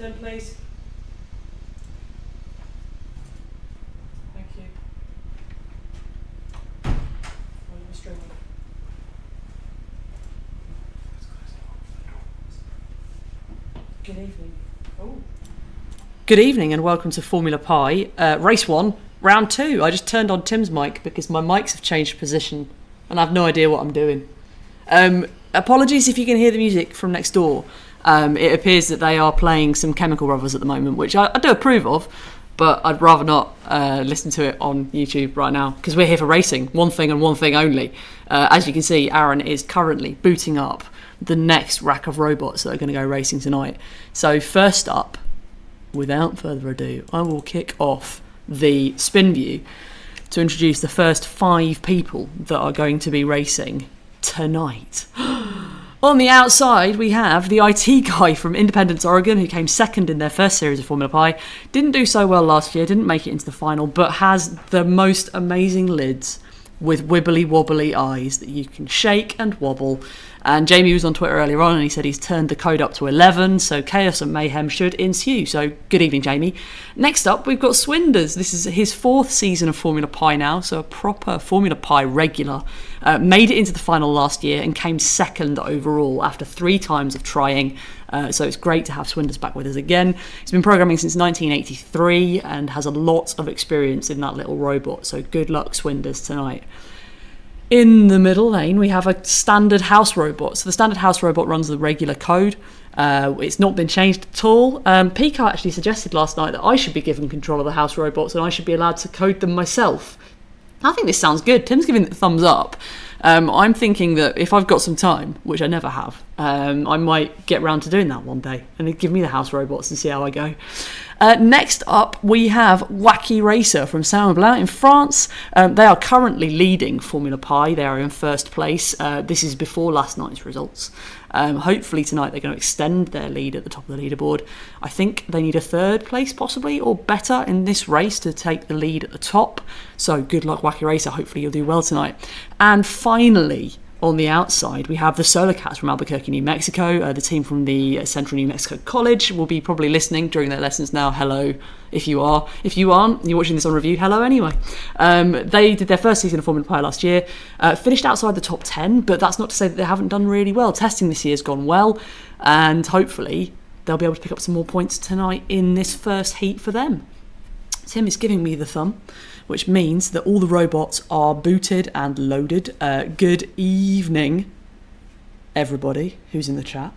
turn, please. Thank you. Good evening. Oh. Good evening and welcome to Formula Pi, race 1, round 2. I just turned on Tim's mic because my mics have changed position and I have no idea what I'm doing. Apologies if you can hear the music from next door. It appears that they are playing some Chemical Brothers at the moment, which I do approve of, but I'd rather not listen to it on YouTube right now because we're here for racing, one thing and one thing only. As you can see, Aaron is currently booting up the next rack of robots that are going to go racing tonight. So first up, without further ado, I will kick off the spin view to introduce the first 5 people that are going to be racing tonight. On the outside, we have the IT guy from Independence, Oregon, who came second in their first series of Formula Pi. Didn't do so well last year, didn't make it into the final, but has the most amazing lids with wibbly wobbly eyes that you can shake and wobble. And Jamie was on Twitter earlier on and he said he's turned the code up to 11, so chaos and mayhem should ensue. So good evening, Jamie. Next up, we've got Swinders. This is his 4th season of Formula Pi now, so a proper Formula Pi regular. Made it into the final last year and came second overall after 3 times of trying. So it's great to have Swinders back with us again. He's been programming since 1983 and has a lot of experience in that little robot. So good luck, Swinders, tonight. In the middle lane, we have a standard house robot. So the standard house robot runs the regular code. It's not been changed at all. Pika actually suggested last night that I should be given control of the house robots and I should be allowed to code them myself. I think this sounds good. Tim's giving it a thumbs up. I'm thinking that if I've got some time, which I never have, I might get round to doing that one day and then give me the house robots and see how I go. Next up, we have Whacky Racer from Saint-Blain in France. They are currently leading Formula Pi. They are in first place. This is before last night's results. Hopefully tonight they're going to extend their lead at the top of the leaderboard. I think they need a 3rd place possibly or better in this race to take the lead at the top. So good luck, Whacky Racer. Hopefully you'll do well tonight. And finally, on the outside, we have the Solar Cats from Albuquerque, New Mexico. The team from the Central New Mexico College will be probably listening during their lessons now. Hello, if you are. If you aren't, you're watching this on review, hello anyway. They did their first season of Formula Pi last year, finished outside the top 10, but that's not to say that they haven't done really well. Testing this year has gone well, and hopefully they'll be able to pick up some more points tonight in this first heat for them. Tim is giving me the thumb, which means that all the robots are booted and loaded. Good evening, everybody who's in the chat.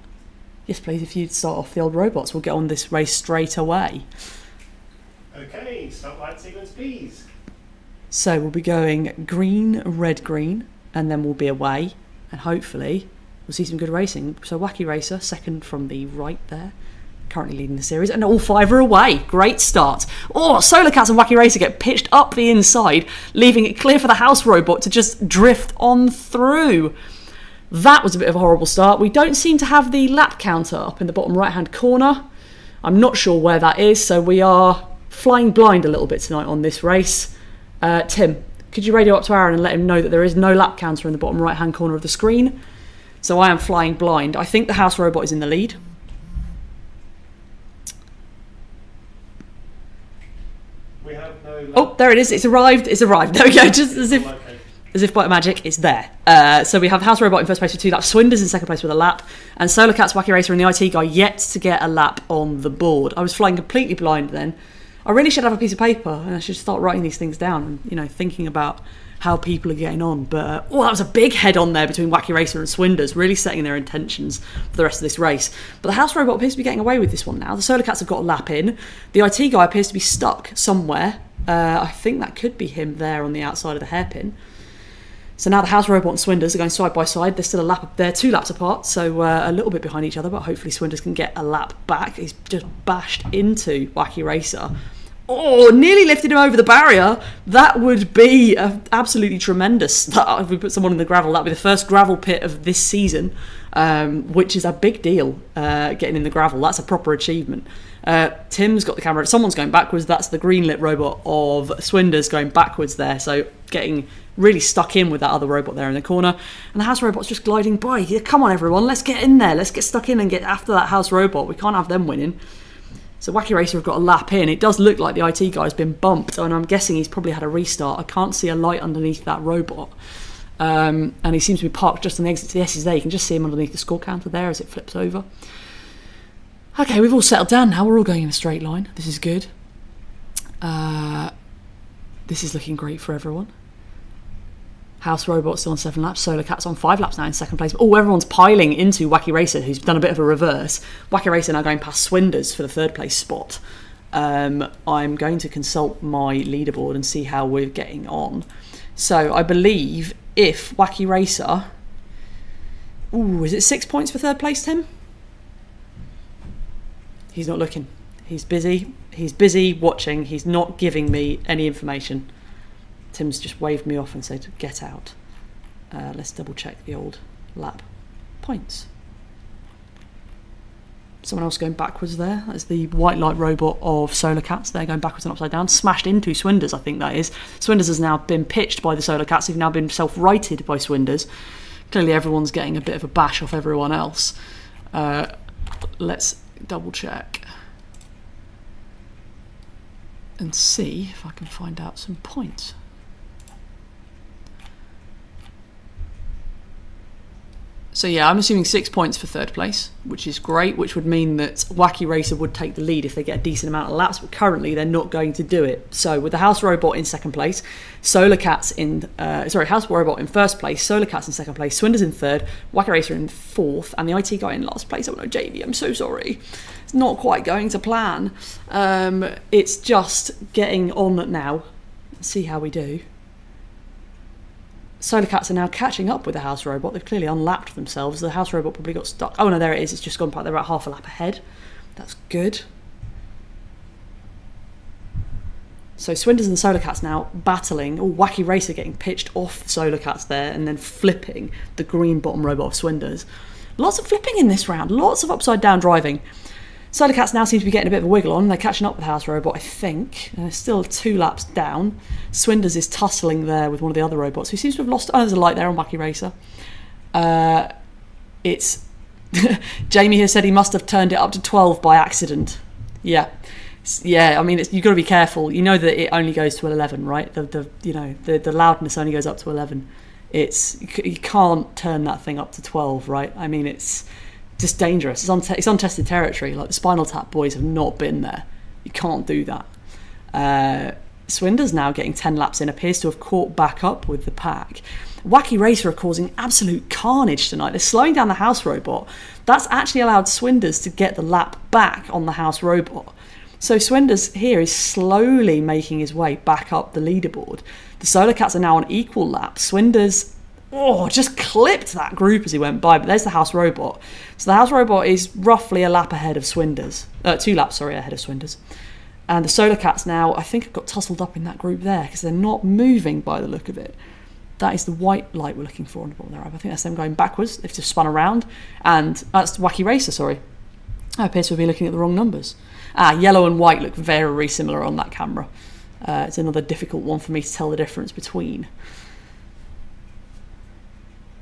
Yes, please, if you'd start off the old robots, we'll get on this race straight away. Okay, start light sequence, please. So we'll be going green, red, green, and then we'll be away, and hopefully we'll see some good racing. So Whacky Racer, second from the right there, currently leading the series, and all 5 are away. Great start. Oh, Solar Cats and Whacky Racer get pitched up the inside, leaving it clear for the house robot to just drift on through. That was a bit of a horrible start. We don't seem to have the lap counter up in the bottom right hand corner. I'm not sure where that is, so we are flying blind a little bit tonight on this race. Tim, could you radio up to Aaron and let him know that there is no lap counter in the bottom right hand corner of the screen? So I am flying blind. I think the house robot is in the lead. We have no lap. Oh, there it is. It's arrived. There we go. Just as if by magic, it's there. So we have House Robot in first place with 2 laps, Swinders in second place with a lap, and Solar Cats, Whacky Racer and the IT guy yet to get a lap on the board. I was flying completely blind then. I really should have a piece of paper and I should start writing these things down and, thinking about how people are getting on. But, that was a big head on there between Whacky Racer and Swinders, really setting their intentions for the rest of this race. But the House Robot appears to be getting away with this one now. The Solar Cats have got a lap in. The IT guy appears to be stuck somewhere. I think that could be him there on the outside of the hairpin. So now the House Robot and Swinders are going side by side. They're still a lap up there, 2 laps apart, so a little bit behind each other, but hopefully Swinders can get a lap back. He's just bashed into Whacky Racer. Oh, nearly lifted him over the barrier. That would be absolutely tremendous. If we put someone in the gravel, that would be the first gravel pit of this season, which is a big deal, getting in the gravel. That's a proper achievement. Tim's got the camera. Someone's going backwards. That's the green lit robot of Swinders going backwards there. So getting really stuck in with that other robot there in the corner. And the house robot's just gliding by. Yeah, come on, everyone. Let's get in there. Let's get stuck in and get after that house robot. We can't have them winning. So Whacky Racer have got a lap in. It does look like the IT guy's been bumped, and I'm guessing he's probably had a restart. I can't see a light underneath that robot. And he seems to be parked just on the exit to the S's there. You can just see him underneath the score counter there as it flips over. Okay, we've all settled down now. We're all going in a straight line. This is good. This is looking great for everyone. House Robot's still on 7 laps. Solar Cat's on 5 laps now in second place. Oh, everyone's piling into Whacky Racer, who's done a bit of a reverse. Whacky Racer now going past Swinders for the 3rd place spot. I'm going to consult my leaderboard and see how we're getting on. So I believe if Whacky Racer... Ooh, is it 6 points for 3rd place, Tim? He's not looking. He's busy. He's busy watching. He's not giving me any information. Tim's just waved me off and said, get out. Let's double check the old lap points. Someone else going backwards there. That's the white light robot of Solar Cats. They're going backwards and upside down. Smashed into Swinders, I think that is. Swinders has now been pitched by the Solar Cats. They've now been self-righted by Swinders. Clearly everyone's getting a bit of a bash off everyone else. Let's double check and see if I can find out some points. So yeah, I'm assuming 6 points for 3rd place, which is great, which would mean that Whacky Racer would take the lead if they get a decent amount of laps, but currently they're not going to do it. So with the House Robot in 2nd place, House Robot in 1st place, Solar Cats in 2nd place, Swinders in 3rd, Whacky Racer in 4th, and the IT guy in last place. Oh no, Jamie, I'm so sorry. It's not quite going to plan. It's just getting on now. Let's see how we do. Solar Cats are now catching up with the House Robot. They've clearly unlapped themselves. The House Robot probably got stuck. Oh no, there it is. It's just gone back. They're about half a lap ahead. That's good. So Swinders and Solar Cats now battling. Oh, Whacky Racer getting pitched off the Solar Cats there and then flipping the green bottom robot of Swinders. Lots of flipping in this round. Lots of upside down driving. Solar Cats now seem to be getting a bit of a wiggle on. They're catching up with House Robot, I think. They're still 2 laps down. Swinders is tussling there with one of the other robots who seems to have lost... Oh, there's a light there on Whacky Racer. It's... Jamie has said he must have turned it up to 12 by accident. Yeah. Yeah, I mean, you've got to be careful. You know that it only goes to 11, right? The loudness only goes up to 11. You can't turn that thing up to 12, right? I mean, it's just dangerous. It's untested territory. Like the Spinal Tap boys have not been there. You can't do that. Swinders now getting 10 laps in, appears to have caught back up with the pack. Whacky Racer are causing absolute carnage tonight. They're slowing down the House Robot. That's actually allowed Swinders to get the lap back on the House Robot. So Swinders here is slowly making his way back up the leaderboard. The Solar Cats are now on equal laps. Swinders just clipped that group as he went by, but there's the House Robot. So the House Robot is roughly a lap ahead of Swinders. 2 laps, ahead of Swinders. And the Solar Cats now, I think, have got tussled up in that group there because they're not moving by the look of it. That is the white light we're looking for on the bottom there. I think that's them going backwards. They've just spun around. And that's Whacky Racer, sorry. I appear to be looking at the wrong numbers. Yellow and white look very similar on that camera. It's another difficult one for me to tell the difference between.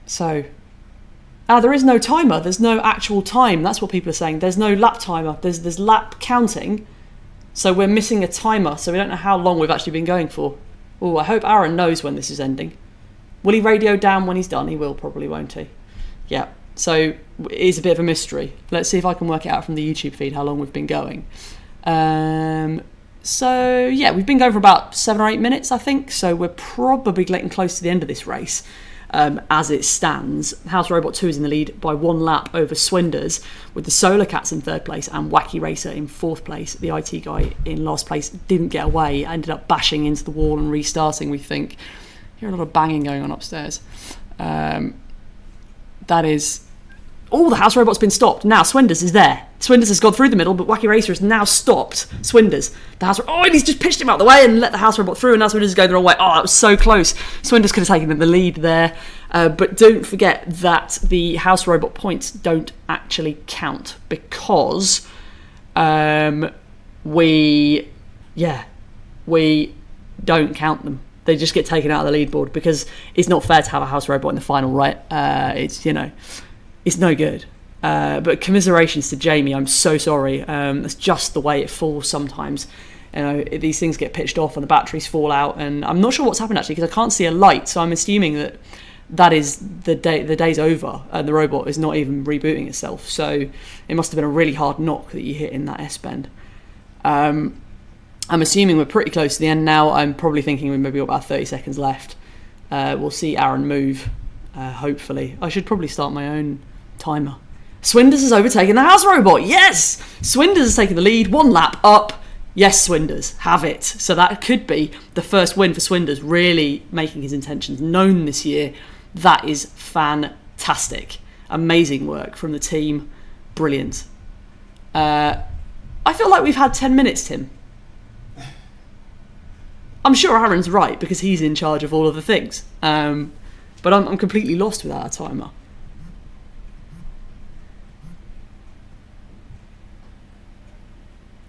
So, there is no timer. There's no actual time. That's what people are saying. There's no lap timer. There's lap counting. So we're missing a timer. So we don't know how long we've actually been going for. Oh, I hope Aaron knows when this is ending. Will he radio down when he's done? He will probably, won't he? Yeah. So it is a bit of a mystery. Let's see if I can work it out from the YouTube feed how long we've been going. So yeah, we've been going for about 7 or 8 minutes, I think. So we're probably getting close to the end of this race. As it stands, House Robot 2 is in the lead by 1 lap over Swinders, with the Solar Cats in 3rd place and Whacky Racer in 4th place. The IT guy in last place didn't get away, ended up bashing into the wall and restarting, we think. Hear a lot of banging going on upstairs. That is... Oh, the House Robot's been stopped. Now Swinders is there. Swinders has gone through the middle, but Whacky Racer has now stopped Swinders. And he's just pitched him out of the way and let the House Robot through, and now Swinders is going the wrong way. Oh, that was so close. Swinders could have taken the lead there. But don't forget that the House Robot points don't actually count because we don't count them. They just get taken out of the leaderboard because it's not fair to have a House Robot in the final, right? It's no good. But commiserations to Jamie. I'm so sorry. It's just the way it falls sometimes. You know, these things get pitched off and the batteries fall out, and I'm not sure what's happened actually because I can't see a light. So I'm assuming that is the day's over and the robot is not even rebooting itself. So it must have been a really hard knock that you hit in that S-bend. I'm assuming we're pretty close to the end now. I'm probably thinking we've maybe got about 30 seconds left. We'll see Aaron move, hopefully. I should probably start my own timer. Swinders has overtaken the house robot. Yes! Swinders has taken the lead. 1 lap up. Yes, Swinders, have it. So that could be the first win for Swinders, really making his intentions known this year. That is fantastic. Amazing work from the team. Brilliant. I feel like we've had 10 minutes, Tim. I'm sure Aaron's right because he's in charge of all of the things. But I'm completely lost without a timer.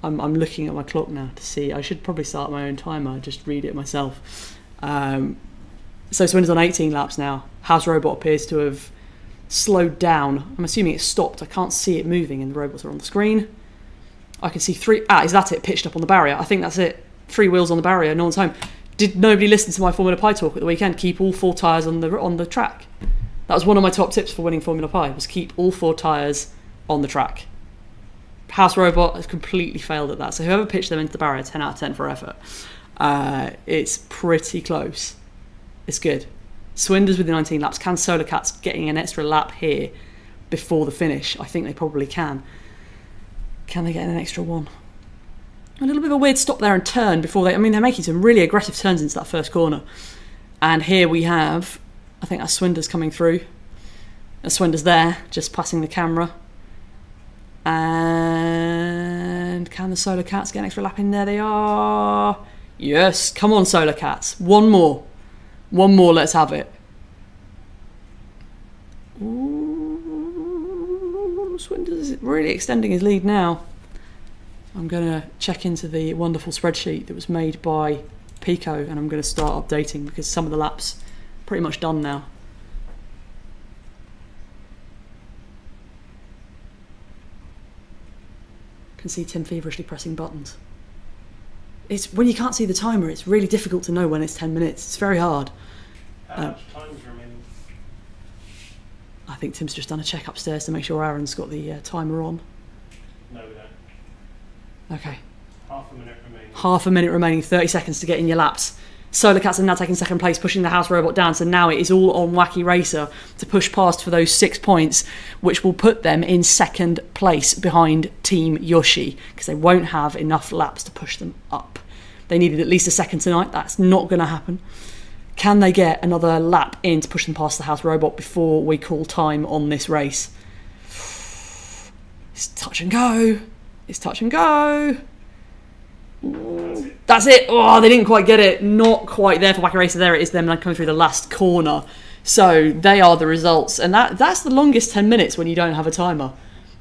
I'm looking at my clock now to see. I should probably start my own timer, just read it myself. So Swinders on 18 laps now. House Robot appears to have slowed down. I'm assuming it stopped. I can't see it moving and the robots are on the screen. I can see 3... is that it? Pitched up on the barrier. I think that's it. 3 wheels on the barrier, no one's home. Did nobody listen to my Formula Pi talk at the weekend? Keep all 4 tyres on the track. That was one of my top tips for winning Formula Pi, was keep all 4 tyres on the track. House Robot has completely failed at that. So whoever pitched them into the barrier, 10 out of 10 for effort. It's pretty close. It's good. Swinders with the 19 laps. Can Solar Cats getting an extra lap here before the finish? I think they probably can. Can they get an extra one? A little bit of a weird stop there and turn before they're making some really aggressive turns into that first corner. And here we have, I think that's Swinders coming through. Swinders there, just passing the camera. And can the Solar Cats get an extra lap in? There they are. Yes, come on Solar Cats. One more, let's have it. Ooh, Swinders is really extending his lead now. I'm going to check into the wonderful spreadsheet that was made by Pico and I'm going to start updating because some of the laps are pretty much done now. Can see Tim feverishly pressing buttons. It's when you can't see the timer, it's really difficult to know when it's 10 minutes. It's very hard. How much time is remaining? I think Tim's just done a check upstairs to make sure Aaron's got the timer on. No, we don't. Okay. Half a minute remaining. Half a minute remaining, 30 seconds to get in your laps. Solar Cats are now taking second place, pushing the House Robot down. So now it is all on Whacky Racer to push past for those 6 points, which will put them in second place behind Team Yoshi, because they won't have enough laps to push them up. They needed at least a second tonight. That's not going to happen. Can they get another lap in to push them past the House Robot before we call time on this race? It's touch and go. It's touch and go. That's it. Oh, they didn't quite get it. Not quite there for Whacky Racer. There it is, them coming through the last corner. So they are the results. And that's the longest 10 minutes when you don't have a timer.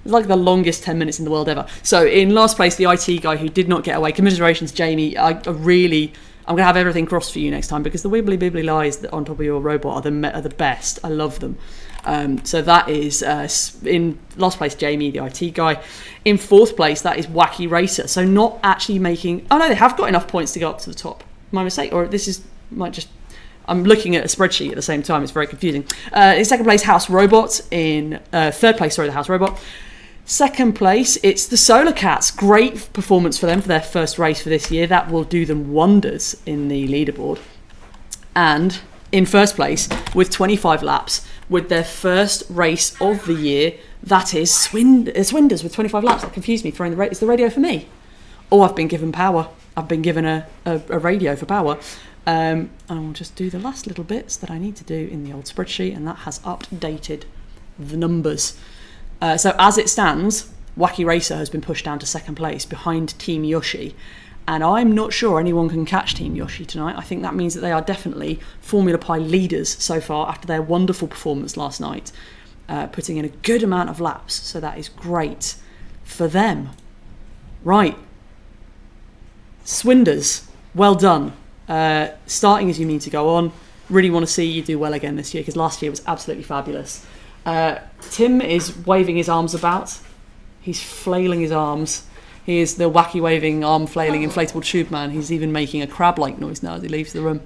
It's like the longest 10 minutes in the world ever. So in last place, the IT guy who did not get away. Commiserations, Jamie. I'm going to have everything crossed for you next time because the wibbly bibbly lies that on top of your robot are the best. I love them. So that is in last place, Jamie, the IT guy. In fourth place, that is Whacky Racer. So not actually making... Oh no, they have got enough points to go up to the top. My mistake, or this is might just... I'm looking at a spreadsheet at the same time. It's very confusing. In second place, House Robot. In third place, the House Robot. Second place, it's the Solar Cats. Great performance for them for their first race for this year. That will do them wonders in the leaderboard. And in first place, with 25 laps, with their first race of the year, that is Swinders with 25 laps. That confused me. Is the radio for me? Oh, I've been given power. I've been given a radio for power. And I'll just do the last little bits that I need to do in the old spreadsheet, and that has updated the numbers. So as it stands, Whacky Racer has been pushed down to second place behind Team Yoshi. And I'm not sure anyone can catch Team Yoshi tonight. I think that means that they are definitely Formula Pi leaders so far after their wonderful performance last night, putting in a good amount of laps. So that is great for them. Right. Swinders, well done. Starting as you mean to go on. Really want to see you do well again this year because last year was absolutely fabulous. Tim is waving his arms about. He's flailing his arms. He is the wacky waving, arm flailing, inflatable tube man. He's even making a crab-like noise now as he leaves the room.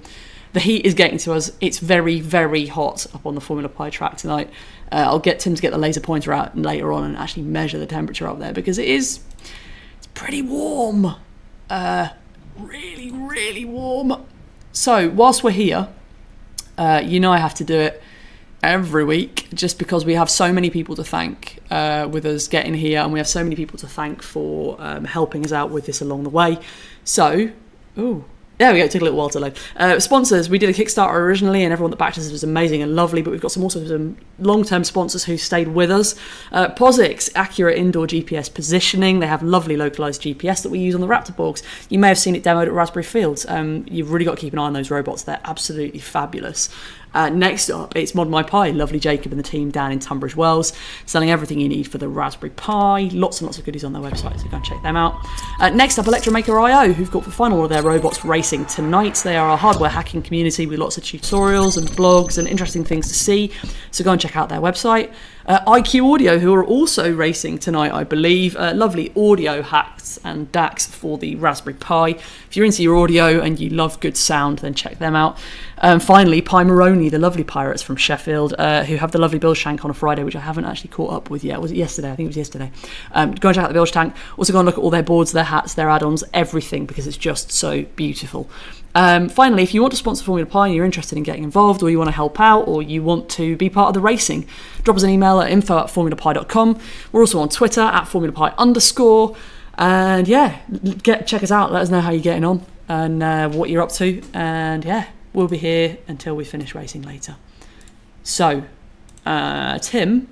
The heat is getting to us. It's very, very hot up on the Formula Pi track tonight. I'll get Tim to get the laser pointer out later on and actually measure the temperature up there because it's pretty warm. Really, really warm. So whilst we're here, I have to do it every week just because we have so many people to thank with us getting here, and we have so many people to thank for helping us out with this along the way. So, there we go, it took a little while to load. Sponsors, we did a Kickstarter originally and everyone that backed us was amazing and lovely, but we've got some long-term sponsors who stayed with us. POSIX, accurate indoor GPS positioning. They have lovely localised GPS that we use on the Raptor Borgs. You may have seen it demoed at Raspberry Fields. You've really got to keep an eye on those robots. They're absolutely fabulous. Next up, it's Mod My Pi, lovely Jacob and the team down in Tunbridge Wells, selling everything you need for the Raspberry Pi. Lots and lots of goodies on their website, so go and check them out. Next up, Electromaker.io, who've got the final of their robots racing tonight. They are a hardware hacking community with lots of tutorials and blogs and interesting things to see, so go and check out their website. IQ Audio, who are also racing tonight, I believe. Lovely audio hacks and DACs for the Raspberry Pi. If you're into your audio and you love good sound, then check them out. Finally, Pi Moroni, the lovely pirates from Sheffield, who have the lovely bilge tank on a Friday, which I haven't actually caught up with yet. Was it yesterday? I think it was yesterday. Go and check out the bilge tank. Also go and look at all their boards, their hats, their add-ons, everything, because it's just so beautiful. Finally, if you want to sponsor Formula Pi and you're interested in getting involved, or you want to help out, or you want to be part of the racing, drop us an email at info@formulapi.com. We're also on Twitter @formulapi_. And check us out. Let us know how you're getting on and what you're up to. And we'll be here until we finish racing later. So, Tim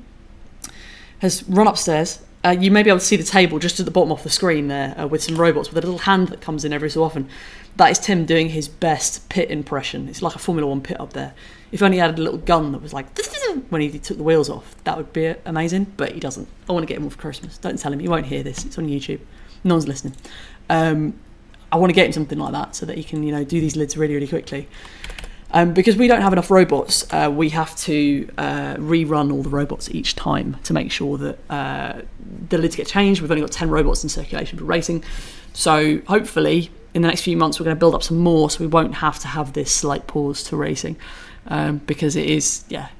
has run upstairs. You may be able to see the table just at the bottom of the screen there with some robots with a little hand that comes in every so often. That is Tim doing his best pit impression. It's like a Formula 1 pit up there. If only he had a little gun that was like when he took the wheels off, that would be amazing, but he doesn't. I want to get him one for Christmas. Don't tell him, he won't hear this. It's on YouTube. No one's listening. I want to get him something like that so that he can, do these lids really, really quickly. Because we don't have enough robots, we have to rerun all the robots each time to make sure that the lids get changed. We've only got 10 robots in circulation for racing. So hopefully in the next few months we're going to build up some more so we won't have to have this slight pause to racing. Because it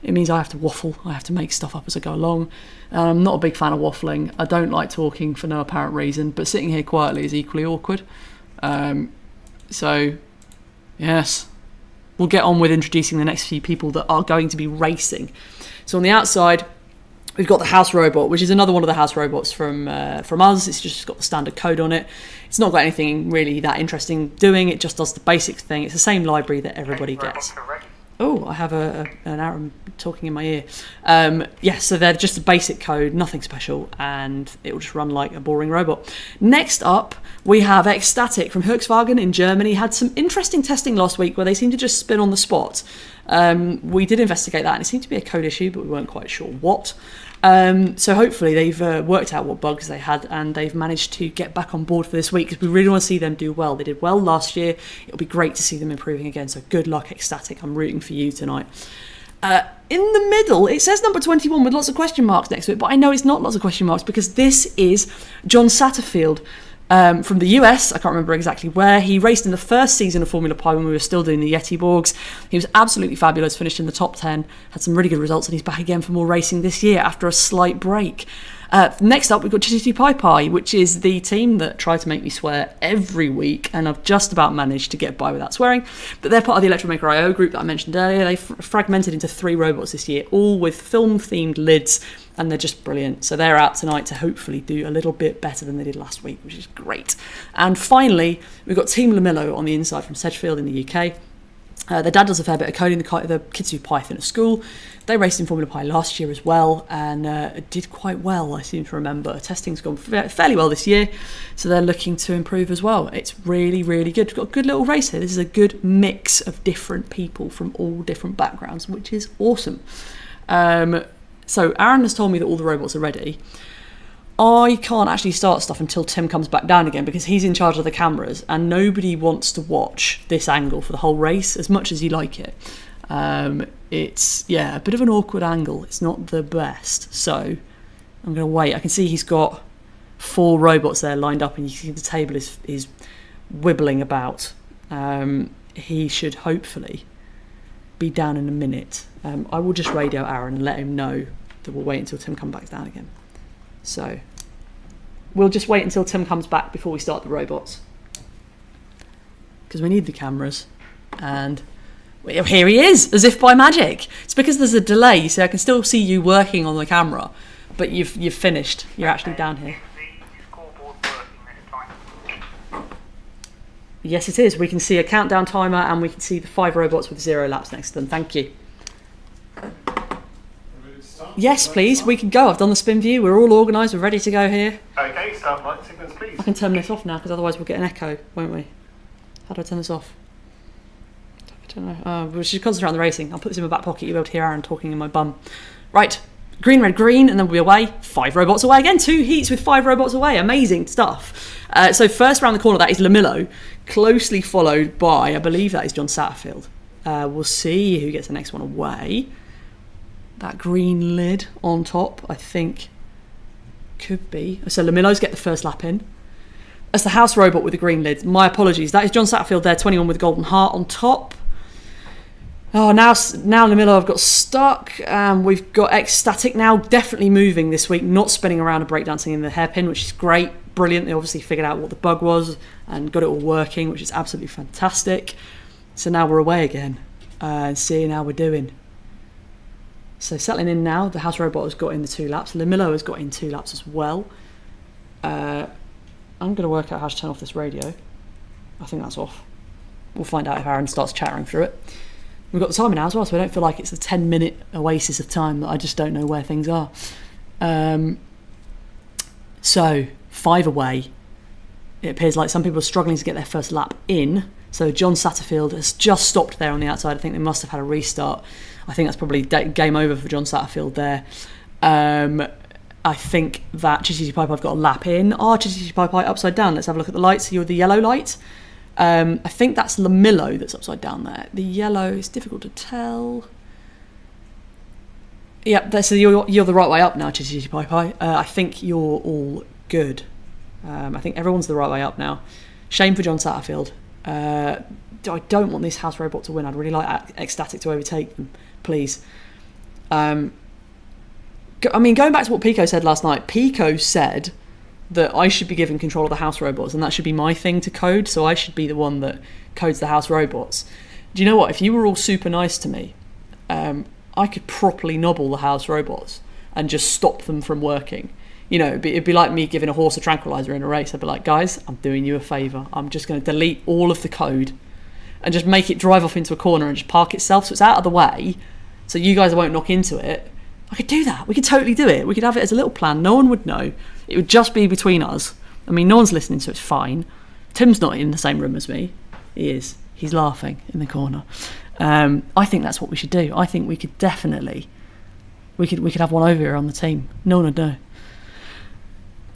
means I have to waffle. I have to make stuff up as I go along. I'm not a big fan of waffling. I don't like talking for no apparent reason, but sitting here quietly is equally awkward. Yes. We'll get on with introducing the next few people that are going to be racing. So on the outside, we've got the house robot, which is another one of the house robots from us. It's just got the standard code on it. It's not got anything really that interesting doing. It just does the basic thing. It's the same library that everybody gets. Oh, I have an Aaron talking in my ear. So they're just a basic code, nothing special, and it will just run like a boring robot. Next up, we have Ecstatic from Volkswagen in Germany. Had some interesting testing last week where they seemed to just spin on the spot. We did investigate that, and it seemed to be a code issue, but we weren't quite sure what. So hopefully they've worked out what bugs they had, and they've managed to get back on board for this week because we really want to see them do well. They did well last year. It'll be great to see them improving again. So good luck, Ecstatic. I'm rooting for you tonight. In the middle, it says number 21 with lots of question marks next to it, but I know it's not lots of question marks because this is John Satterfield. From the US, I can't remember exactly where. He raced in the first season of Formula Pi when we were still doing the Yeti Borgs. He was absolutely fabulous, finished in the top 10, had some really good results, and he's back again for more racing this year after a slight break. Next up, we've got GT Pi, which is the team that try to make me swear every week, and I've just about managed to get by without swearing. But they're part of the Electromaker.io group that I mentioned earlier. They fragmented into 3 robots this year, all with film-themed lids, and they're just brilliant. So they're out tonight to hopefully do a little bit better than they did last week, which is great. And finally, we've got Team Lamillo on the inside from Sedgefield in the UK. Their dad does a fair bit of coding. The kids do Python at school. They raced in Formula Pi last year as well and did quite well, I seem to remember. Testing's gone fairly well this year, so they're looking to improve as well. It's really, really good. We've got a good little race here. This is a good mix of different people from all different backgrounds, which is awesome. So Aaron has told me that all the robots are ready. I can't actually start stuff until Tim comes back down again because he's in charge of the cameras and nobody wants to watch this angle for the whole race as much as you like it. it's, yeah, a bit of an awkward angle. It's not the best. So I'm going to wait. I can see he's got 4 robots there lined up, and you can see the table is wibbling about. He should hopefully be down in a minute. I will just radio Aaron and let him know that we'll wait until Tim comes back down again. So we'll just wait until Tim comes back before we start the robots, because we need the cameras. And well, here he is, as if by magic. It's because there's a delay, so I can still see you working on the camera, but you've finished. You're actually down here. Yes, it is. We can see a countdown timer, and we can see the 5 robots with 0 laps next to them. Thank you. Yes, please. We can go. I've done the spin view. We're all organised. We're ready to go here. Okay, start light sequence, please. I can turn this off now, because otherwise we'll get an echo, won't we? How do I turn this off? I don't know. We should concentrate on the racing. I'll put this in my back pocket. You'll be able to hear Aaron talking in my bum. Right. Green, red, green, and then we'll be away. 5 robots away again. 2 heats with 5 robots away. Amazing stuff. So first round the corner, that is Lamillo, closely followed by, I believe that is John Satterfield. We'll see who gets the next one away. That green lid on top, I think, could be. So Lamillo's get the first lap in. That's the house robot with the green lid. My apologies. That is John Satterfield there, 21 with the golden heart on top. Oh, now Lamillo I've got stuck. We've got Ecstatic now, definitely moving this week, not spinning around and breakdancing in the hairpin, which is great, brilliant. They obviously figured out what the bug was and got it all working, which is absolutely fantastic. So now we're away again and seeing how we're doing. So settling in now, the house robot has got in the 2 laps. Lamillo has got in 2 laps as well. I'm going to work out how to turn off this radio. I think that's off. We'll find out if Aaron starts chattering through it. We've got the timer now as well, so I don't feel like it's a 10-minute oasis of time that I just don't know where things are. So 5 away. It appears like some people are struggling to get their first lap in. So John Satterfield has just stopped there on the outside. I think they must have had a restart. I think that's probably game over for John Satterfield there. I think that Chitty Pie Pie've got a lap in. Chitty Pie Pie upside down. Let's have a look at the lights. You're the yellow light. I think that's Lamillo that's upside down there. The yellow is difficult to tell. Yep, so you're the right way up now, Chitty Pie Pie. I think you're all good. I think everyone's the right way up now. Shame for John Satterfield. I don't want this house robot to win. I'd really like Ecstatic to overtake them, please. Going back to what Pico said last night, Pico said that I should be given control of the house robots, and that should be my thing to code, so I should be the one that codes the house robots. Do you know what? If you were all super nice to me, I could properly nobble the house robots and just stop them from working. You know, it'd be like me giving a horse a tranquilizer in a race. I'd be like, guys, I'm doing you a favour. I'm just going to delete all of the code and just make it drive off into a corner and just park itself so it's out of the way, so you guys won't knock into it. I could do that. We could totally do it. We could have it as a little plan. No one would know. It would just be between us. I mean, no one's listening, so it's fine. Tim's not in the same room as me. He is. He's laughing in the corner. I think that's what we should do. I think we could definitely... We could have one over here on the team. No one would know.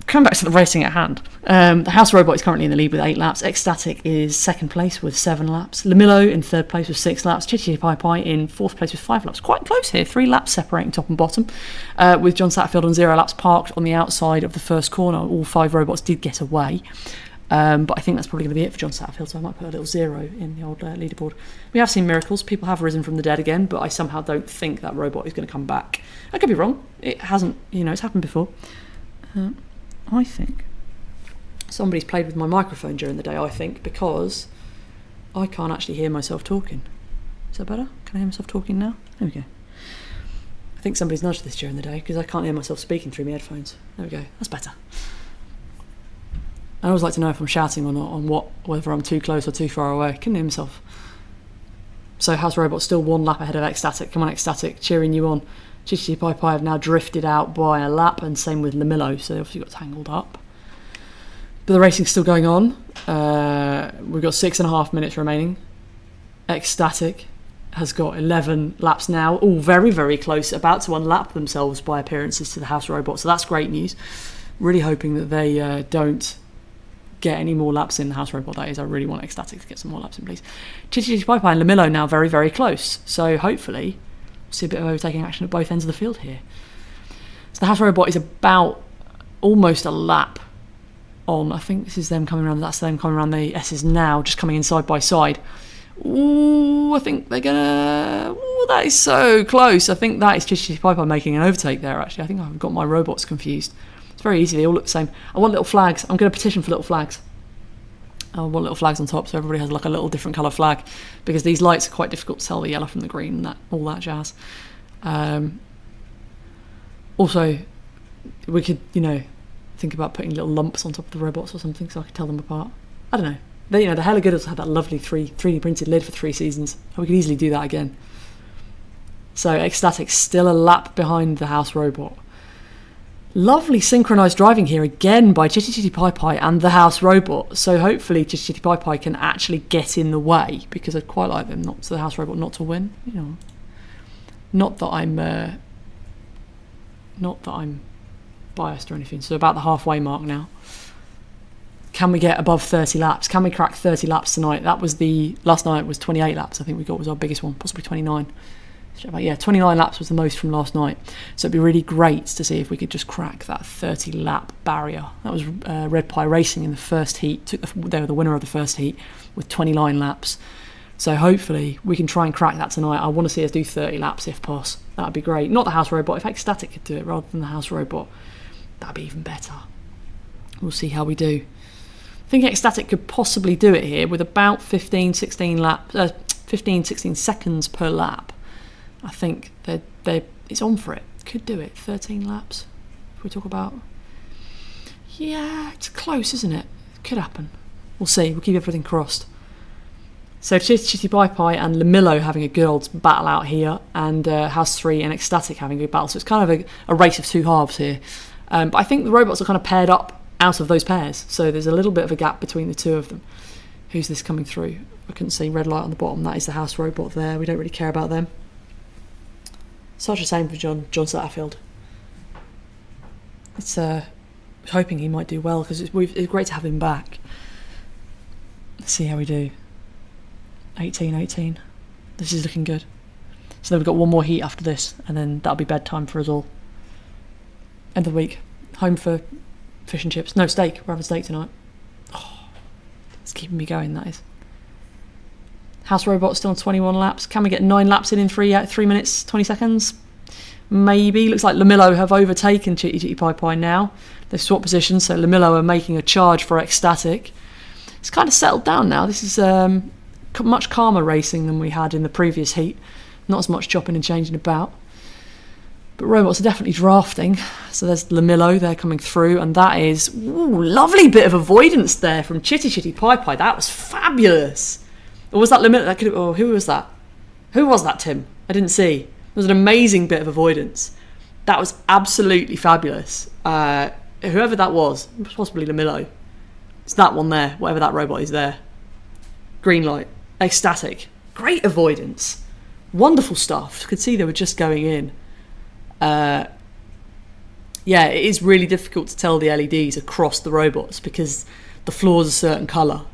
Coming back to the racing at hand. The house robot is currently in the lead with 8 laps. Ecstatic is second place with 7 laps. Lamillo in third place with 6 laps. Chitty Pie Pie in fourth place with 5 laps. Quite close here. 3 laps separating top and bottom. With John Satterfield on 0 laps parked on the outside of the first corner. All 5 robots did get away. But I think that's probably going to be it for John Satterfield, so I might put a little 0 in the old leaderboard. We have seen miracles. People have risen from the dead again, but I somehow don't think that robot is going to come back. I could be wrong. It hasn't, it's happened before. I think somebody's played with my microphone during the day, because I can't actually hear myself talking. Is that better? Can I hear myself talking now? There we go. I think somebody's nudged this during the day because I can't hear myself speaking through my headphones. There we go. That's better. I always like to know if I'm shouting or not, on whether I'm too close or too far away. Couldn't hear myself. So House Robot still 1 lap ahead of Ecstatic. Come on, Ecstatic, cheering you on. Chitty Pie Pie have now drifted out by a lap, and same with Lamillo, so they obviously got tangled up. But the racing's still going on. We've got 6.5 minutes remaining. Ecstatic has got 11 laps now, all very, very close, about to unlap themselves by appearances to the House Robot, so that's great news. Really hoping that they don't get any more laps in the House Robot, that is. I really want Ecstatic to get some more laps in, please. Chitty Pie Pie and Lamillo now very, very close, so hopefully See a bit of overtaking action at both ends of the field here. So the House Robot is about almost a lap on. I think this is them coming around. That's them coming around the S's now, just coming in side by side. Ooh, I think they're gonna. Ooh, that is so close. I think that is Chitty Piper making an overtake there. Actually, I think I've got my robots confused. It's very easy. They all look the same. I want little flags. I'm going to petition for little flags. I want little flags on top, so everybody has like a little different colour flag, because these lights are quite difficult to tell the yellow from the green and that all that jazz. Also, we could, think about putting little lumps on top of the robots or something, so I could tell them apart. I don't know. The Hella Good also had that lovely 3D printed lid for 3 seasons. We could easily do that again. So Ecstatic's still a lap behind the House Robot. Lovely synchronised driving here again by Chitty Pie and the House Robot. So hopefully Chitty Pie can actually get in the way, because I'd quite like them the House Robot not to win. Not that I'm biased or anything. So about the halfway mark now. Can we get above 30 laps? Can we crack 30 laps tonight? Last night was 28 laps. I think we got was our biggest one, possibly 29. Yeah, 29 laps was the most from last night. So it'd be really great to see if we could just crack that 30 lap barrier. That was Whacky Racing in the first heat. They were the winner of the first heat with 29 laps. So hopefully we can try and crack that tonight. I want to see us do 30 laps if possible. That'd be great. Not the House Robot. If Ecstatic could do it rather than the House Robot, that'd be even better. We'll see how we do. I think Ecstatic could possibly do it here with about 15, 16 seconds per lap. I think it's on for it. Could do it. 13 laps. If we talk about... Yeah, it's close, isn't it? Could happen. We'll see. We'll keep everything crossed. So Chitty Pie and Lamillo having a good old battle out here, and House 3 and Ecstatic having a good battle. So it's kind of a race of two halves here. But I think the robots are kind of paired up out of those pairs. So there's a little bit of a gap between the two of them. Who's this coming through? I couldn't see. Red light on the bottom. That is the House Robot there. We don't really care about them. Such a shame for John Satterfield. It's hoping he might do well, because it's great to have him back. Let's see how we do. 18. This is looking good. So then we've got one more heat after this, and then that'll be bedtime for us all. End of the week. Home for fish and chips. No, steak. We're having steak tonight. Oh, it's keeping me going, that is. House Robot still on 21 laps. Can we get 9 laps in 3 minutes, 20 seconds? Maybe. Looks like Lamillo have overtaken Chitty Pie now. They've swapped positions, so Lamillo are making a charge for Ecstatic. It's kind of settled down now. This is much calmer racing than we had in the previous heat. Not as much chopping and changing about. But robots are definitely drafting. So there's Lamillo, they're coming through, and that is... Ooh, lovely bit of avoidance there from Chitty Pie. That was fabulous. Or was that Lamillo? Who was that? Who was that, Tim? I didn't see. It was an amazing bit of avoidance. That was absolutely fabulous. Whoever that was, possibly Lamillo. It's that one there, whatever that robot is there. Green light. Ecstatic. Great avoidance. Wonderful stuff. Could see they were just going in. Yeah, it is really difficult to tell the LEDs across the robots because the floor's a certain colour.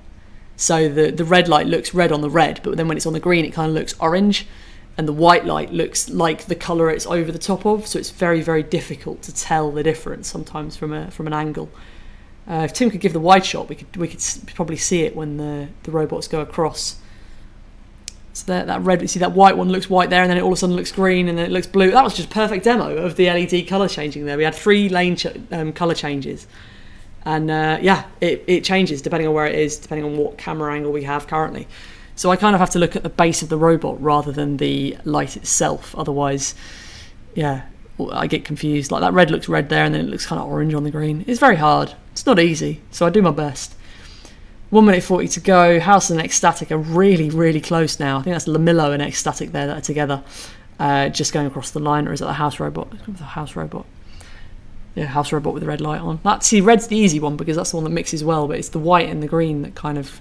So the red light looks red on the red, but then when it's on the green it kind of looks orange, and the white light looks like the colour it's over the top of, so it's very, very difficult to tell the difference sometimes from an angle. If Tim could give the wide shot, we could probably see it when the robots go across. So that red, you see that white one looks white there, and then it all of a sudden looks green, and then it looks blue. That was just a perfect demo of the LED colour changing there. We had 3 lane colour changes. And it changes depending on where it is, depending on what camera angle we have currently. So I kind of have to look at the base of the robot rather than the light itself. Otherwise, yeah, I get confused. Like that red looks red there and then it looks kind of orange on the green. It's very hard. It's not easy, so I do my best. 1 minute 40 to go. House and Ecstatic are really, really close now. I think that's Lamillo and Ecstatic there that are together, just going across the line. Or is it the House Robot? The House Robot. Yeah, House Robot with the red light on. Red's the easy one because that's the one that mixes well, but it's the white and the green that kind of,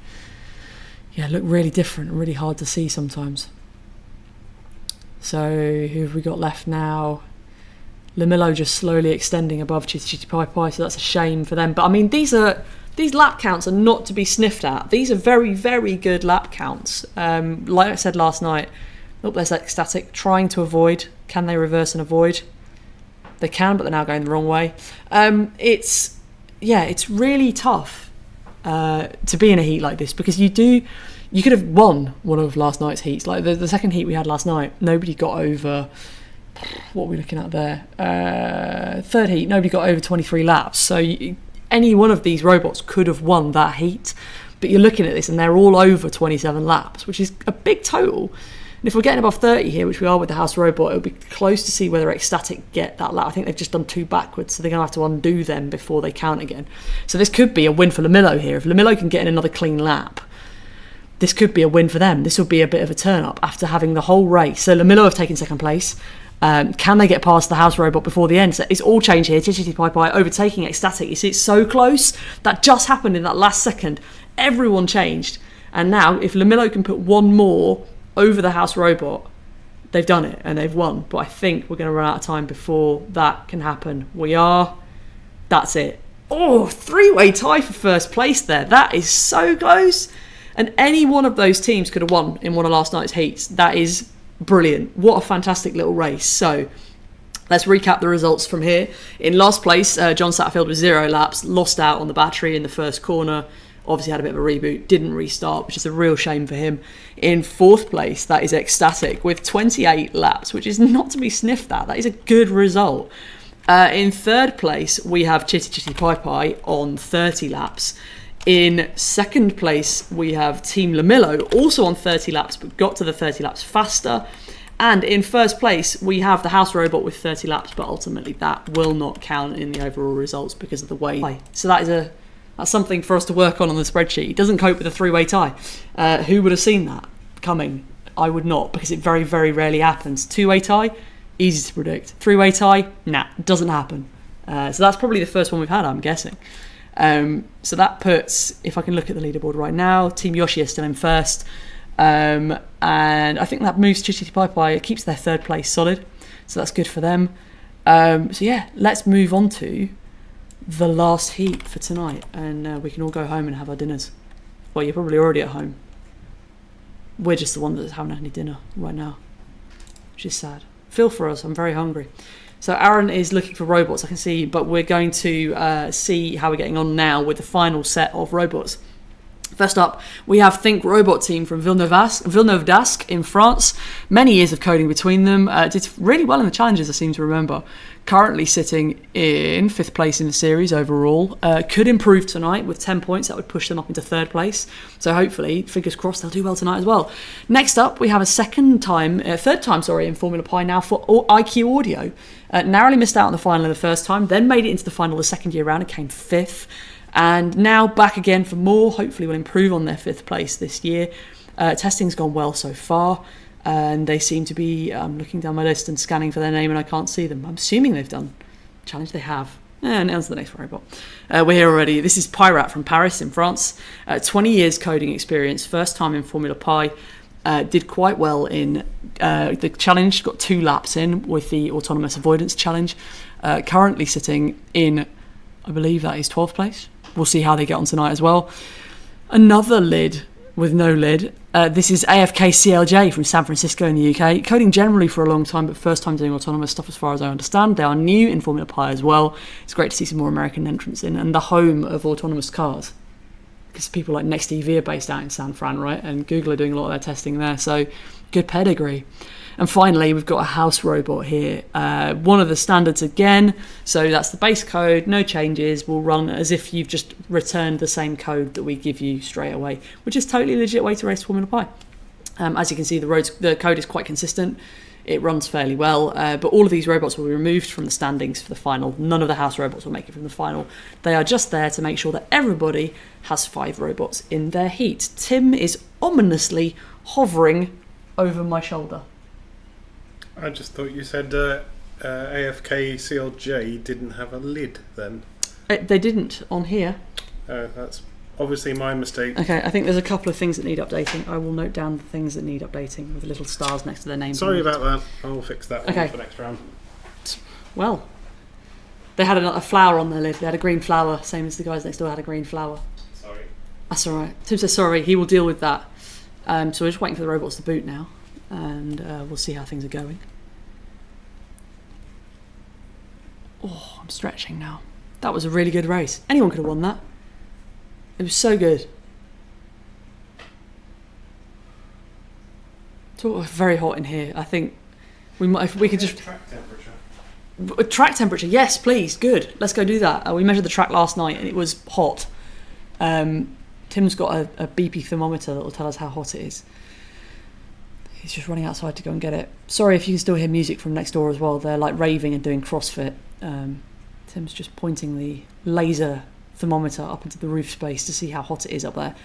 look really different and really hard to see sometimes. So who have we got left now? Lamillo just slowly extending above Chitty Pie, so that's a shame for them. But I mean, these lap counts are not to be sniffed at. These are very, very good lap counts. Like I said last night, Oh, there's Ecstatic trying to avoid. Can they reverse and avoid? They can, but they're now going the wrong way. It's really tough to be in a heat like this, because you could have won one of last night's heats. Like the second heat we had last night, nobody got over, what are we looking at there? Third heat, nobody got over 23 laps. So any one of these robots could have won that heat. But you're looking at this and they're all over 27 laps, which is a big total. And if we're getting above 30 here, which we are with the house robot, it'll be close to see whether Ecstatic get that lap. I think they've just done 2 backwards, so they're going to have to undo them before they count again. So this could be a win for Lamillo here. If Lamillo can get in another clean lap, this could be a win for them. This will be a bit of a turn-up after having the whole race. So Lamillo have taken second place. Can they get past the house robot before the end? So it's all changed here. Chichity Pai Pai overtaking Ecstatic. You see, it's so close. That just happened in that last second. Everyone changed. And now, if Lamillo can put one more over the house robot, they've done it and they've won. But I think we're going to run out of time before that can happen. We are. That's it. Oh, 3-way tie for first place there. That is so close. And any one of those teams could have won in one of last night's heats. That is brilliant. What a fantastic little race. So let's recap the results from here. In last place, John Satterfield with 0 laps, lost out on the battery in the first corner. Obviously had a bit of a reboot, didn't restart, which is a real shame for him. In 4th place, that is Ecstatic with 28 laps, which is not to be sniffed at. That is a good result. In 3rd place, we have Chitty Chitty Pai Pai on 30 laps. In 2nd place, we have Team Lamillo, also on 30 laps, but got to the 30 laps faster. And in 1st place, we have the house robot with 30 laps, but ultimately that will not count in the overall results because of the way. So that's something for us to work on the spreadsheet. It doesn't cope with a 3-way tie. Who would have seen that coming? I would not, because it very, very rarely happens. 2-way tie, easy to predict. 3-way tie, nah, doesn't happen. So that's probably the first one we've had, I'm guessing. So that puts, if I can look at the leaderboard right now, Team Yoshi is still in 1st. And I think that moves Chichity Pai Pai. It keeps their 3rd place solid. So that's good for them. So yeah, let's move on to the last heat for tonight, and we can all go home and have our dinners. Well, you're probably already at home. We're just the ones that haven't had any dinner right now, which is sad. Feel for us, I'm very hungry. So Aaron is looking for robots, I can see, but we're going to see how we're getting on now with the final set of robots. First up, we have Think Robot Team from Villeneuve-d'Ascq in France. Many years of coding between them. Did really well in the challenges, I seem to remember. Currently sitting in 5th place in the series overall. Could improve tonight with 10 points. That would push them up into 3rd place. So hopefully, fingers crossed, they'll do well tonight as well. Next up, we have a third time in Formula Pi now for IQ Audio. Narrowly missed out on the final in the first time, then made it into the final the second year round and came 5th. And now back again for more. Hopefully will improve on their 5th place this year. Testing's gone well so far. And they seem to be looking down my list and scanning for their name, and I can't see them. I'm assuming they've done challenge. They have. And on to the next robot. We're here already. This is Pyrat from Paris in France. 20 years coding experience. First time in Formula Pi. Did quite well in the challenge. Got 2 laps in with the autonomous avoidance challenge. Currently sitting in, I believe that is 12th place. We'll see how they get on tonight as well. Another lid with no lid. This is AFK CLJ from San Francisco in the UK. Coding generally for a long time, but first time doing autonomous stuff as far as I understand. They are new in Formula Pi as well. It's great to see some more American entrants in, and the home of autonomous cars. Because people like Next EV are based out in San Fran, right? And Google are doing a lot of their testing there. So good pedigree. And finally, we've got a house robot here. One of the standards again. So that's the base code, no changes. Will run as if you've just returned the same code that we give you straight away, which is totally legit way to race Formula Pi. As you can see, the code is quite consistent. It runs fairly well. But all of these robots will be removed from the standings for the final. None of the house robots will make it from the final. They are just there to make sure that everybody has 5 robots in their heat. Tim is ominously hovering over my shoulder. I just thought you said AFK CLJ didn't have a lid then. They didn't on here. That's obviously my mistake. Okay, I think there's a couple of things that need updating. I will note down the things that need updating with little stars next to their names. Sorry about that. I'll fix that Okay. for next round. Well, they had a flower on their lid. They had a green flower, same as the guys next door had a green flower. Sorry. That's all right. Tim says sorry. He will deal with that. So we're just waiting for the robots to boot now. and we'll see how things are going. Oh, I'm stretching now. That was a really good race. Anyone could have won that. It was so good. It's very hot in here. I think we might, if we could just... Track temperature. Track temperature, yes, please, good. Let's go do that. We measured the track last night and it was hot. Tim's got a BP thermometer that will tell us how hot it is. He's just running outside to go and get it. Sorry if you can still hear music from next door as well. They're like raving and doing CrossFit. Tim's just pointing the laser thermometer up into the roof space to see how hot it is up there.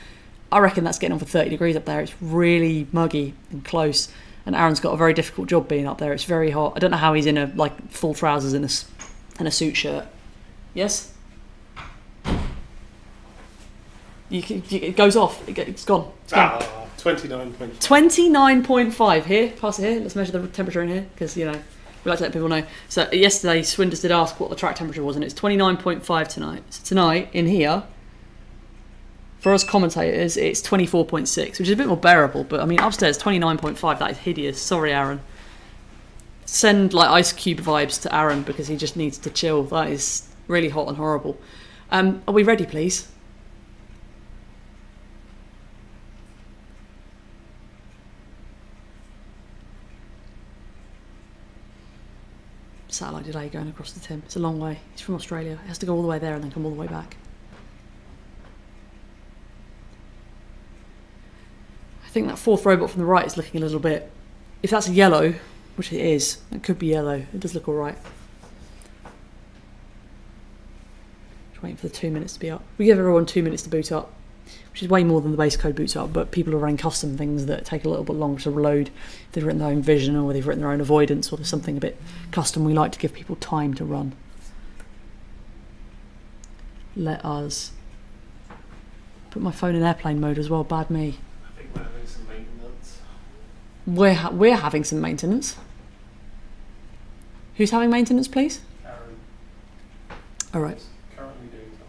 I reckon that's getting on for 30 degrees up there. It's really muggy and close. And Aaron's got a very difficult job being up there. It's very hot. I don't know how he's in full trousers and a suit shirt. Yes? It goes off. It's gone. It's gone. 29.5. 29.5 here. Pass it here. Let's measure the temperature in here because, we like to let people know. So yesterday, Swinders did ask what the track temperature was, and it's 29.5 tonight. So tonight, in here, for us commentators, it's 24.6, which is a bit more bearable. But, I mean, upstairs, 29.5, that is hideous. Sorry, Aaron. Send, Ice Cube vibes to Aaron because he just needs to chill. That is really hot and horrible. Are we ready, please? Satellite delay going across to Tim. It's a long way. He's from Australia. He has to go all the way there and then come all the way back. I think that fourth robot from the right is looking a little bit... If that's a yellow, which it is, it could be yellow. It does look all right. Just waiting for the 2 minutes to be up. We give everyone 2 minutes to boot up, which is way more than the base code boots up, but people are running custom things that take a little bit longer to load. If they've written their own vision or they've written their own avoidance or there's something a bit custom, we like to give people time to run. Let us put my phone in airplane mode as well, bad me. I think we're having some maintenance. We're having some maintenance. Who's having maintenance, please? Aaron. All right. Is currently doing something.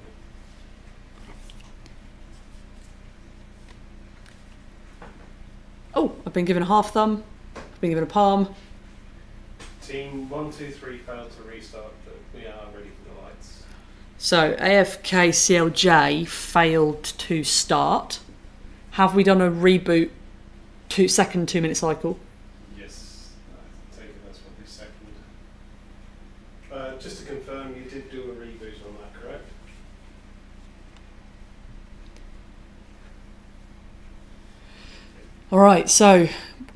Oh, I've been given a half thumb. I've been given a palm. Team 1, 2, 3 failed to restart, but we are ready for the lights. So AFK CLJ failed to start. Have we done a reboot second 2 minute cycle? Yes, I take it that's probably second. Just to confirm, you did do a reboot on that, correct? All right, so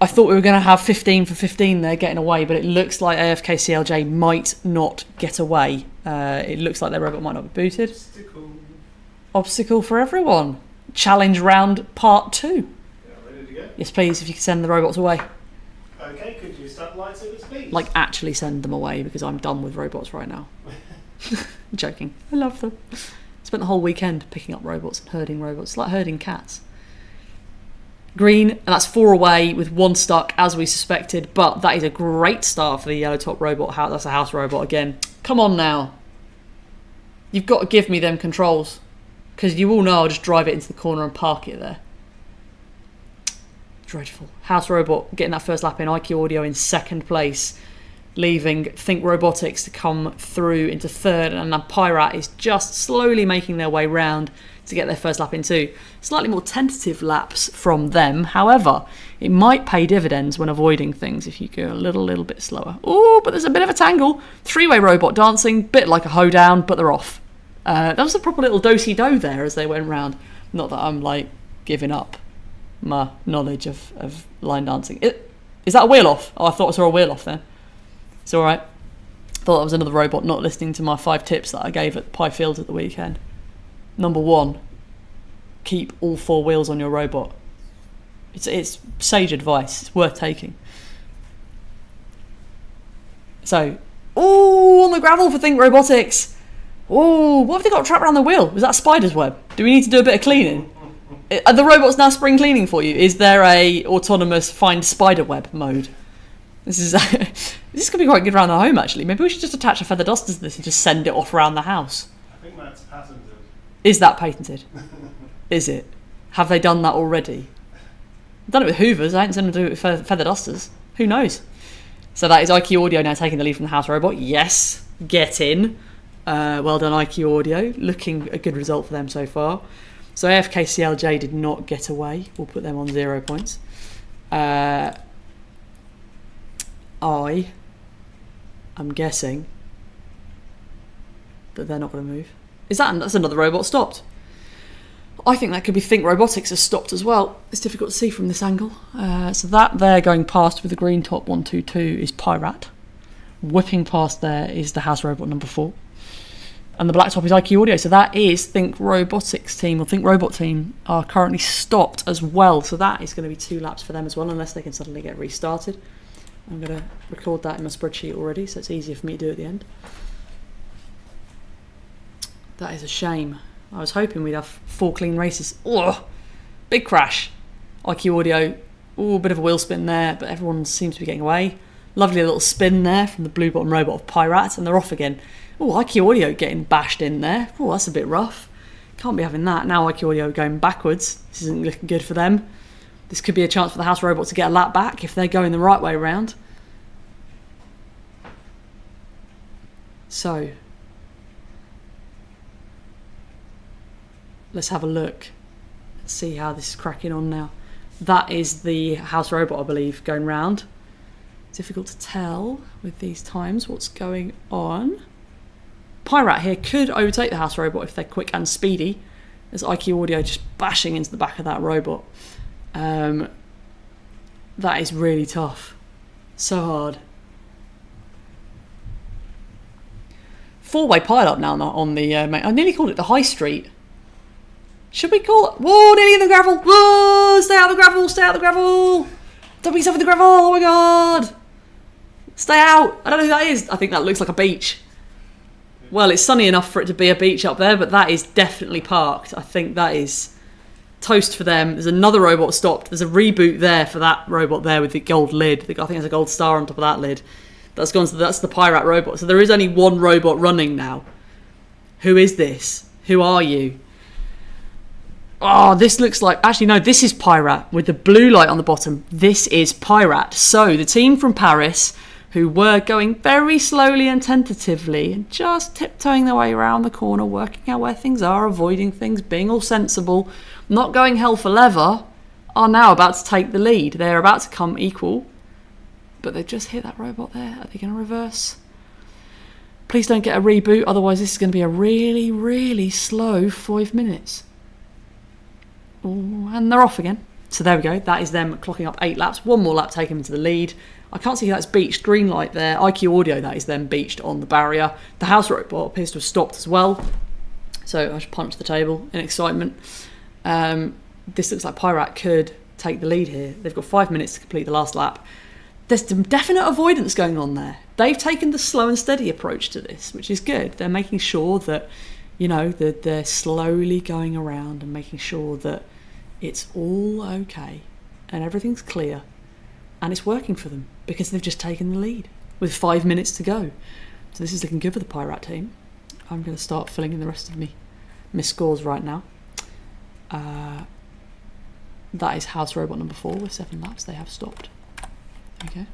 I thought we were going to have 15 for 15 there getting away, but it looks like AFK CLJ might not get away. It looks like their robot might not be booted. Obstacle for everyone. Challenge round part 2. Yeah, ready to go? Yes, please, if you could send the robots away. Okay, could you start the lightsabers, please? Actually send them away because I'm done with robots right now. I'm joking. I love them. Spent the whole weekend picking up robots and herding robots. It's like herding cats. Green, and that's 4 away with 1 stuck as we suspected, but that is a great start for the yellow top robot. That's a house robot again. Come on now. You've got to give me them controls because you all know I'll just drive it into the corner and park it there. Dreadful. House robot getting that first lap in. IQ Audio in second place, leaving Think Robotics to come through into third, and then Pyrat is just slowly making their way round to get their first lap in too. Slightly more tentative laps from them. However, it might pay dividends when avoiding things if you go a little bit slower. Oh, but there's a bit of a tangle. 3-way robot dancing, bit like a hoedown, but they're off. That was a proper little do-si-do there as they went round. Not that I'm giving up my knowledge of line dancing. Is that a wheel off? Oh, I thought I saw a wheel off there. It's alright. Thought that was another robot not listening to my 5 tips that I gave at Pie Fields at the weekend. Number 1, keep all 4 wheels on your robot. It's sage advice. It's worth taking. So, on the gravel for Think Robotics. What have they got trapped around the wheel? Was that a spider's web? Do we need to do a bit of cleaning? Are the robots now spring cleaning for you? Is there a autonomous find spider web mode? This could be quite good around the home actually. Maybe we should just attach a feather duster to this and just send it off around the house. I think that's patented. Is that patented? Is it? Have they done that already? I've done it with Hoovers. I ain't seen them do it with feather dusters. Who knows? So that is IQ Audio now taking the lead from the house robot. Yes, get in. Well done, IQ Audio. Looking a good result for them so far. So AFK CLJ did not get away. We'll put them on 0 points. I'm guessing that they're not going to move. That's another robot stopped. I think that could be Think Robotics has stopped as well. It's difficult to see from this angle. So that there going past with the green top 122 is Pyrat. Whipping past there is the house robot number 4. And the black top is IQ Audio. So that is Think Robotics team, or Think Robot team, are currently stopped as well. So that is going to be 2 laps for them as well, unless they can suddenly get restarted. I'm going to record that in my spreadsheet already, so it's easier for me to do at the end. That is a shame. I was hoping we'd have 4 clean races. Oh, big crash. IQ Audio, a bit of a wheel spin there, but everyone seems to be getting away. Lovely little spin there from the blue bottom robot of Pyrat, and they're off again. Oh, IQ Audio getting bashed in there. Oh, that's a bit rough. Can't be having that. Now IQ Audio going backwards. This isn't looking good for them. This could be a chance for the house robot to get a lap back if they're going the right way around. So, let's have a look. Let's see how this is cracking on now. That is the house robot, I believe, going round. Difficult to tell with these times what's going on. Pyrat here could overtake the house robot if they're quick and speedy. There's IQ Audio just bashing into the back of that robot. That is really tough. So hard. 4-way pile-up now on the... I nearly called it the high street. Should we call it... Whoa, nearly in the gravel. Whoa, stay out of the gravel, stay out of the gravel. Don't be yourself in the gravel, oh my god. Stay out. I don't know who that is. I think that looks like a beach. Well, it's sunny enough for it to be a beach up there, but that is definitely parked. I think that is toast for them. There's another robot stopped. There's a reboot there for that robot there with the gold lid. I think there's a gold star on top of that lid. That's gone. That's the Pyrat robot. So there is only one robot running now. Who is this? Who are you? Oh, this looks like... Actually, no, this is Pyrat with the blue light on the bottom. This is Pyrat. So the team from Paris, who were going very slowly and tentatively and just tiptoeing their way around the corner, working out where things are, avoiding things, being all sensible, not going hell for leather, are now about to take the lead. They're about to come equal, but they've just hit that robot there. Are they going to reverse? Please don't get a reboot, otherwise this is going to be a really, really slow 5 minutes. Ooh, and they're off again. So there we go. That is them clocking up 8 laps. One more lap taking them to the lead. I can't see that's beached. Green light there. IQ Audio, that is them beached on the barrier. The house robot appears to have stopped as well. So I should punch the table in excitement. This looks like Pyrat could take the lead here. They've got 5 minutes to complete the last lap. There's some definite avoidance going on there. They've taken the slow and steady approach to this, which is good. They're making sure that, you know, that they're slowly going around and making sure that it's all okay and everything's clear and it's working for them because they've just taken the lead with 5 minutes to go. So this is looking good for the Pyrat team. I'm going to start filling in the rest of my scores right now. That is house robot number 4 with 7 laps. They have stopped. Okay.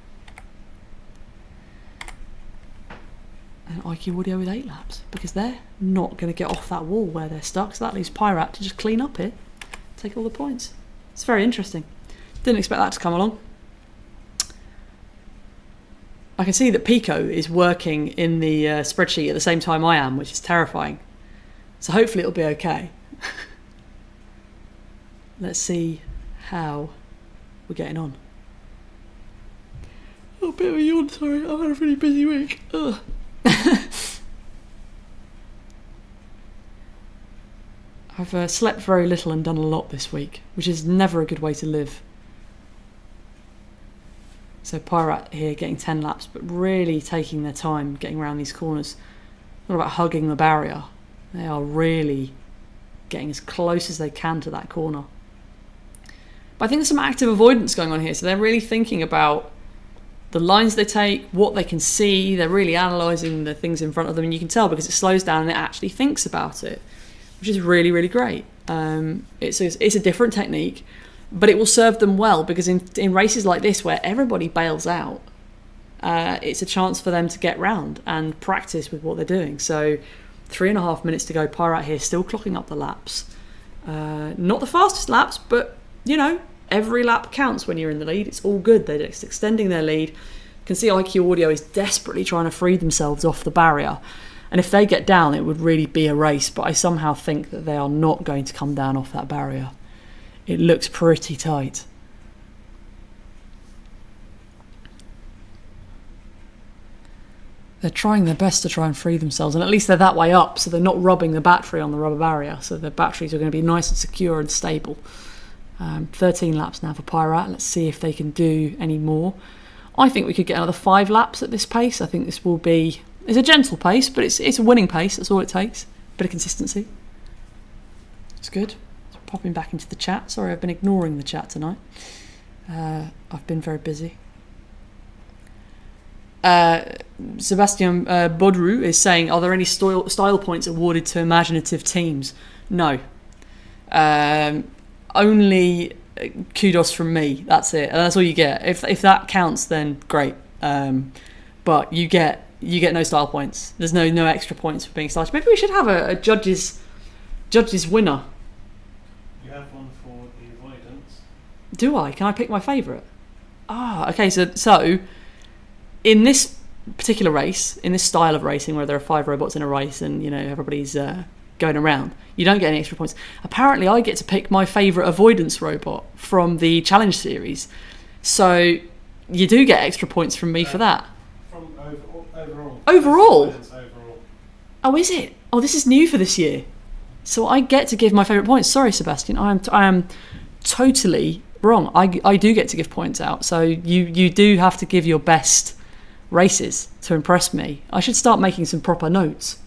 And IQ Audio with 8 laps because they're not going to get off that wall where they're stuck. So that leaves Pyrat to just clean up here, take all the points. It's very interesting. Didn't expect that to come along. I can see that Pico is working in the spreadsheet at the same time I am, which is terrifying. So hopefully it'll be okay. Let's see how we're getting on. Oh, a bit of a yawn, sorry. I've had a really busy week. Ugh. I've slept very little and done a lot this week, which is never a good way to live. So Pyrat here getting 10 laps, but really taking their time getting around these corners. Not about hugging the barrier. They are really getting as close as they can to that corner. But I think there's some active avoidance going on here, so they're really thinking about the lines they take, what they can see. They're really analysing the things in front of them, and you can tell because it slows down and it actually thinks about it, which is really, really great. It's a different technique. but it will serve them well because in races like this where everybody bails out, it's a chance for them to get round and practice with what they're doing. So 3.5 minutes to go. Pyrat here still clocking up the laps. Not the fastest laps, but every lap counts when you're in the lead. It's all good. They're just extending their lead. You can see IQ Audio is desperately trying to free themselves off the barrier. And if they get down, it would really be a race. But I somehow think that they are not going to come down off that barrier. It looks pretty tight. They're trying their best to try and free themselves. And at least they're that way up, so they're not rubbing the battery on the rubber barrier. So the batteries are going to be nice and secure and stable. 13 laps now for Pyrat. Let's see if they can do any more. I think we could get another 5 laps at this pace. I think this will be... It's a gentle pace, but it's a winning pace. That's all it takes. Bit of consistency. It's good. Popping back into the chat. Sorry, I've been ignoring the chat tonight. I've been very busy. Sebastian Bodru is saying, are there any style points awarded to imaginative teams? No. Only kudos from me. That's it. And that's all you get. If that counts, then great. But you get no style points. There's no extra points for being stylish. Maybe we should have a judges winner. You have one for the avoidance. Do I? Can I pick my favourite? Okay. So in this particular race, in this style of racing where there are 5 robots in a race and everybody's going around, you don't get any extra points. Apparently I get to pick my favourite avoidance robot from the challenge series, so you do get extra points from me for that. From overall. Overall? Oh, is it? Oh, this is new for this year, so I get to give my favourite points. Sorry, Sebastian, I am totally wrong. I do get to give points out, so you do have to give your best races to impress me. I should start making some proper notes.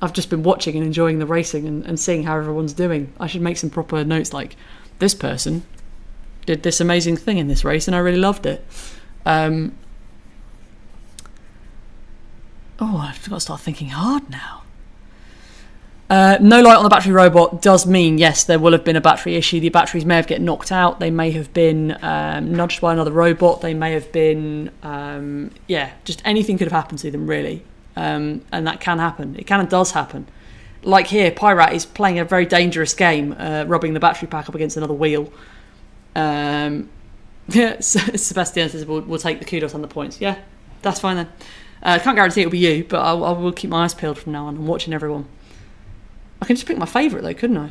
I've just been watching and enjoying the racing and seeing how everyone's doing. I should make some proper notes like, this person did this amazing thing in this race and I really loved it. I've got to start thinking hard now. No light on the battery robot does mean, yes, there will have been a battery issue. The batteries may have get knocked out. They may have been nudged by another robot. They may have been, just anything could have happened to them, really. And that can happen. It can and does happen. Like here, Pyrat is playing a very dangerous game, rubbing the battery pack up against another wheel. Sebastian says we'll take the kudos and the points. Yeah, that's fine then. I can't guarantee it'll be you, but I will keep my eyes peeled from now on. I'm watching everyone. I can just pick my favourite though, couldn't I?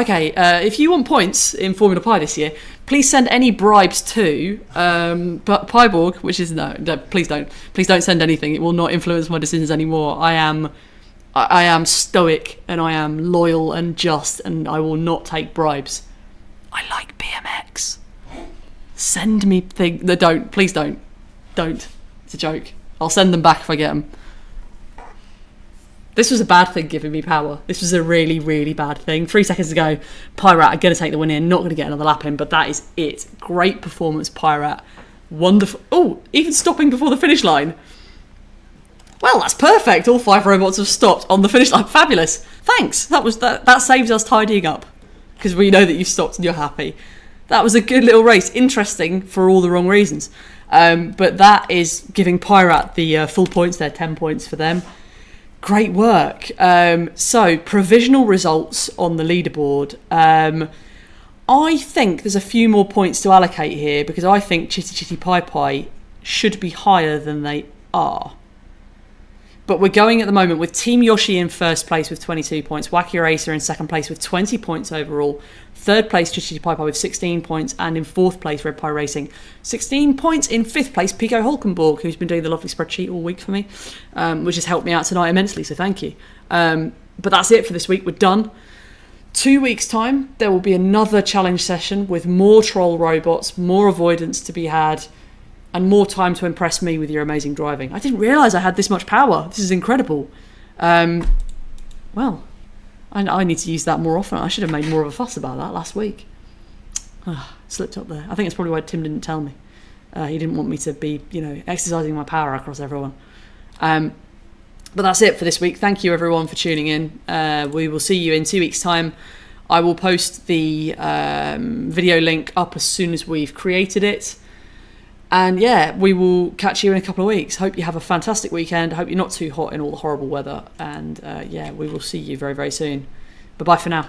Okay. If you want points in Formula Pi this year, please send any bribes to but Pyborg, which is no, please don't send anything. It will not influence my decisions anymore. I am stoic and I am loyal and just, and I will not take bribes. I like BMX. Send me things. Don't, please don't. It's a joke. I'll send them back if I get them. This was a bad thing giving me power. This was a really, really bad thing. 3 seconds to go. Pyrat are going to take the win in. Not going to get another lap in, but that is it. Great performance, Pyrat. Wonderful. Oh, even stopping before the finish line. Well, that's perfect. All 5 robots have stopped on the finish line. Fabulous. Thanks. That saves us tidying up because we know that you've stopped and you're happy. That was a good little race. Interesting for all the wrong reasons. But that is giving Pyrat the full points there. 10 points for them. Great work. So, provisional results on the leaderboard. I think there's a few more points to allocate here because I think Chitty Chitty Pie Pie should be higher than they are. But we're going at the moment with Team Yoshi in first place with 22 points, Whacky Racer in second place with 20 points overall, third place Chitty Chitty Pie Pie with 16 points, and in fourth place Red Pie Racing. 16 points in fifth place Pico Hulkenborg, who's been doing the lovely spreadsheet all week for me, which has helped me out tonight immensely, so thank you. But that's it for this week. We're done. 2 weeks' time, there will be another challenge session with more troll robots, more avoidance to be had, and more time to impress me with your amazing driving. I didn't realise I had this much power. This is incredible. Well, I need to use that more often. I should have made more of a fuss about that last week. Slipped up there. I think it's probably why Tim didn't tell me. He didn't want me to be, exercising my power across everyone. But that's it for this week. Thank you everyone for tuning in. We will see you in 2 weeks' time I will post the video link up as soon as we've created it. And yeah, we will catch you in a couple of weeks. Hope you have a fantastic weekend. Hope you're not too hot in all the horrible weather. And yeah, we will see you very, very soon. Bye-bye for now.